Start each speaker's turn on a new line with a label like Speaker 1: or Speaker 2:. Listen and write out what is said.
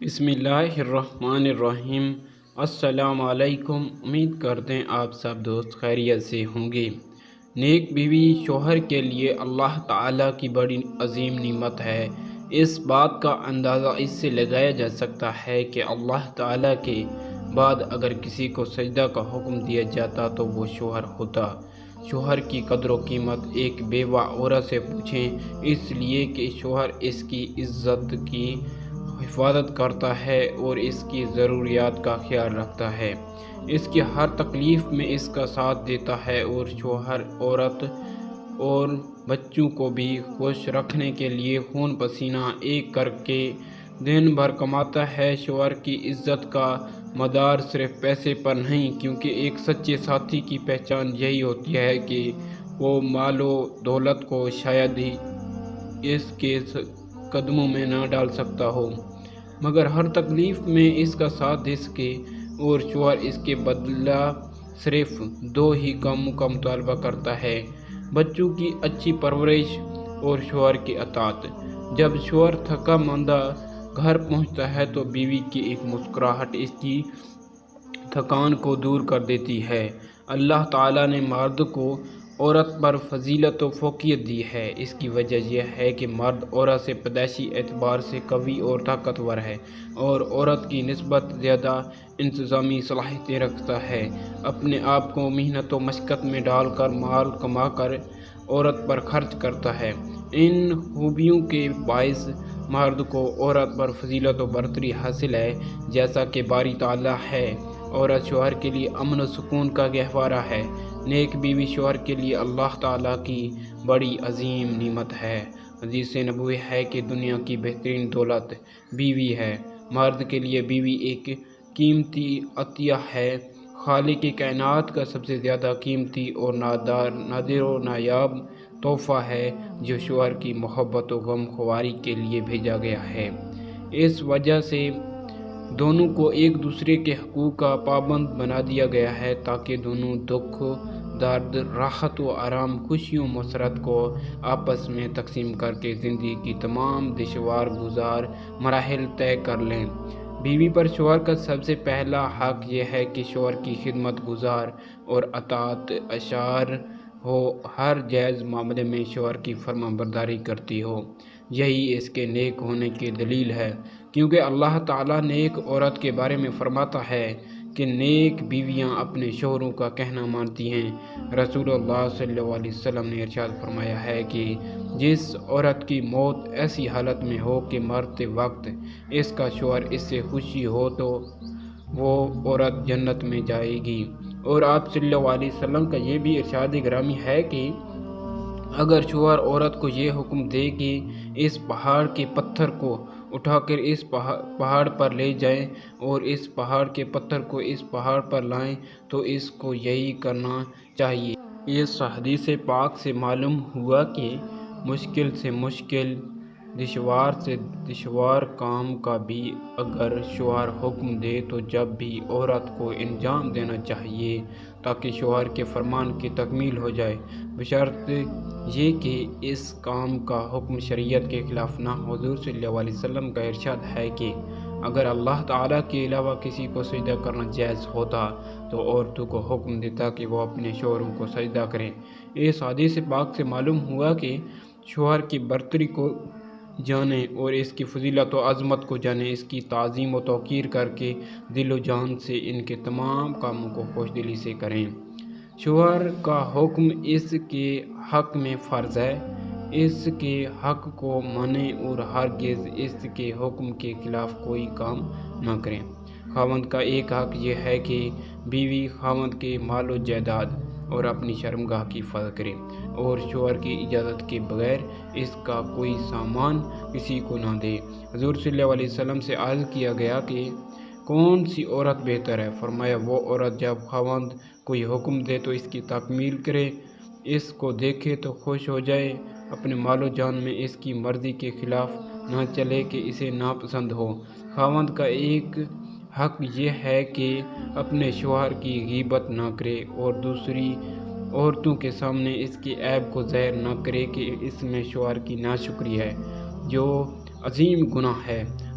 Speaker 1: بسم اللہ الرحمن الرحیم۔ السلام علیکم۔ امید کرتے ہیں آپ سب دوست خیریت سے ہوں گے۔ نیک بیوی شوہر کے لیے اللہ تعالیٰ کی بڑی عظیم نعمت ہے۔ اس بات کا اندازہ اس سے لگایا جا سکتا ہے کہ اللہ تعالیٰ کے بعد اگر کسی کو سجدہ کا حکم دیا جاتا تو وہ شوہر ہوتا۔ شوہر کی قدر و قیمت ایک بیوہ عورت سے پوچھیں، اس لیے کہ شوہر اس کی عزت کی حفاظت کرتا ہے اور اس کی ضروریات کا خیال رکھتا ہے، اس کی ہر تکلیف میں اس کا ساتھ دیتا ہے، اور شوہر عورت اور بچوں کو بھی خوش رکھنے کے لیے خون پسینہ ایک کر کے دن بھر کماتا ہے۔ شوہر کی عزت کا مدار صرف پیسے پر نہیں، کیونکہ ایک سچے ساتھی کی پہچان یہی ہوتی ہے کہ وہ مال و دولت کو شاید ہی اس کے قدموں میں نہ ڈال سکتا ہو، مگر ہر تکلیف میں اس کا ساتھ دے سکے، اور شوہر اس کے بدلہ صرف دو ہی کاموں کا مطالبہ کرتا ہے: بچوں کی اچھی پرورش اور شوہر کی اطاعت۔ جب شوہر تھکا ماندہ گھر پہنچتا ہے تو بیوی کی ایک مسکراہٹ اس کی تھکان کو دور کر دیتی ہے۔ اللہ تعالیٰ نے مرد کو عورت پر فضیلت و فوقیت دی ہے۔ اس کی وجہ یہ ہے کہ مرد عورت سے پیدائشی اعتبار سے قوی اور طاقتور ہے، اور عورت کی نسبت زیادہ انتظامی صلاحیتیں رکھتا ہے۔ اپنے آپ کو محنت و مشقت میں ڈال کر مال کما کر عورت پر خرچ کرتا ہے۔ ان خوبیوں کے باعث مرد کو عورت پر فضیلت و برتری حاصل ہے۔ جیسا کہ باری تعالیٰ ہے، عورت شوہر کے لیے امن و سکون کا گہوارہ ہے۔ نیک بیوی شوہر کے لیے اللہ تعالیٰ کی بڑی عظیم نعمت ہے۔ حدیث نبوی ہے کہ دنیا کی بہترین دولت بیوی ہے۔ مرد کے لیے بیوی ایک قیمتی عطیہ ہے، خالق کائنات کا سب سے زیادہ قیمتی اور نادر و نایاب تحفہ ہے، جو شوہر کی محبت و غم خواری کے لیے بھیجا گیا ہے۔ اس وجہ سے دونوں کو ایک دوسرے کے حقوق کا پابند بنا دیا گیا ہے، تاکہ دونوں دکھ، درد، راحت و آرام، خوشیوں، مسرت کو آپس میں تقسیم کر کے زندگی کی تمام دشوار گزار مراحل طے کر لیں۔ بیوی پر شوہر کا سب سے پہلا حق یہ ہے کہ شوہر کی خدمت گزار اور اطاعت اشار ہو، ہر جائز معاملے میں شوہر کی فرما برداری کرتی ہو۔ یہی اس کے نیک ہونے کی دلیل ہے، کیونکہ اللہ تعالیٰ نیک عورت کے بارے میں فرماتا ہے کہ نیک بیویاں اپنے شوہروں کا کہنا مانتی ہیں۔ رسول اللہ صلی اللہ علیہ وسلم نے ارشاد فرمایا ہے کہ جس عورت کی موت ایسی حالت میں ہو کہ مرتے وقت اس کا شوہر اس سے خوشی ہو تو وہ عورت جنت میں جائے گی۔ اور آپ صلی اللہ علیہ وسلم کا یہ بھی ارشاد گرامی ہے کہ اگر شوہر عورت کو یہ حکم دے کہ اس پہاڑ کے پتھر کو اٹھا کر اس پہاڑ پر لے جائیں اور اس پہاڑ کے پتھر کو اس پہاڑ پر لائیں، تو اس کو یہی کرنا چاہیے۔ اس حدیث پاک سے معلوم ہوا کہ مشکل سے مشکل، دشوار سے دشوار کام کا بھی اگر شوہر حکم دے تو جب بھی عورت کو انجام دینا چاہیے، تاکہ شوہر کے فرمان کی تکمیل ہو جائے، بشرط یہ کہ اس کام کا حکم شریعت کے خلاف نہ ہو۔ حضور صلی اللہ علیہ وسلم کا ارشاد ہے کہ اگر اللہ تعالیٰ کے علاوہ کسی کو سجدہ کرنا جائز ہوتا تو عورتوں کو حکم دیتا کہ وہ اپنے شوہروں کو سجدہ کریں۔ اس حدیث پاک سے معلوم ہوا کہ شوہر کی برتری کو جانیں اور اس کی فضیلت و عظمت کو جانیں، اس کی تعظیم و توقیر کر کے دل و جان سے ان کے تمام کاموں کو خوش دلی سے کریں۔ شوہر کا حکم اس کے حق میں فرض ہے، اس کے حق کو مانیں اور ہرگز اس کے حکم کے خلاف کوئی کام نہ کریں۔ خاوند کا ایک حق یہ ہے کہ بیوی خاوند کے مال و جائیداد اور اپنی شرمگاہ کی حفاظت کرے، اور شوہر کی اجازت کے بغیر اس کا کوئی سامان کسی کو نہ دے۔ حضور صلی اللہ علیہ وسلم سے عرض کیا گیا کہ کون سی عورت بہتر ہے؟ فرمایا وہ عورت جب خاوند کوئی حکم دے تو اس کی تکمیل کرے، اس کو دیکھے تو خوش ہو جائے، اپنے مال و جان میں اس کی مرضی کے خلاف نہ چلے کہ اسے ناپسند ہو۔ خاوند کا ایک حق یہ ہے کہ اپنے شوہر کی غیبت نہ کرے اور دوسری عورتوں کے سامنے اس کے عیب کو ظاہر نہ کرے کہ اس میں شوہر کی ناشکری ہے، جو عظیم گناہ ہے۔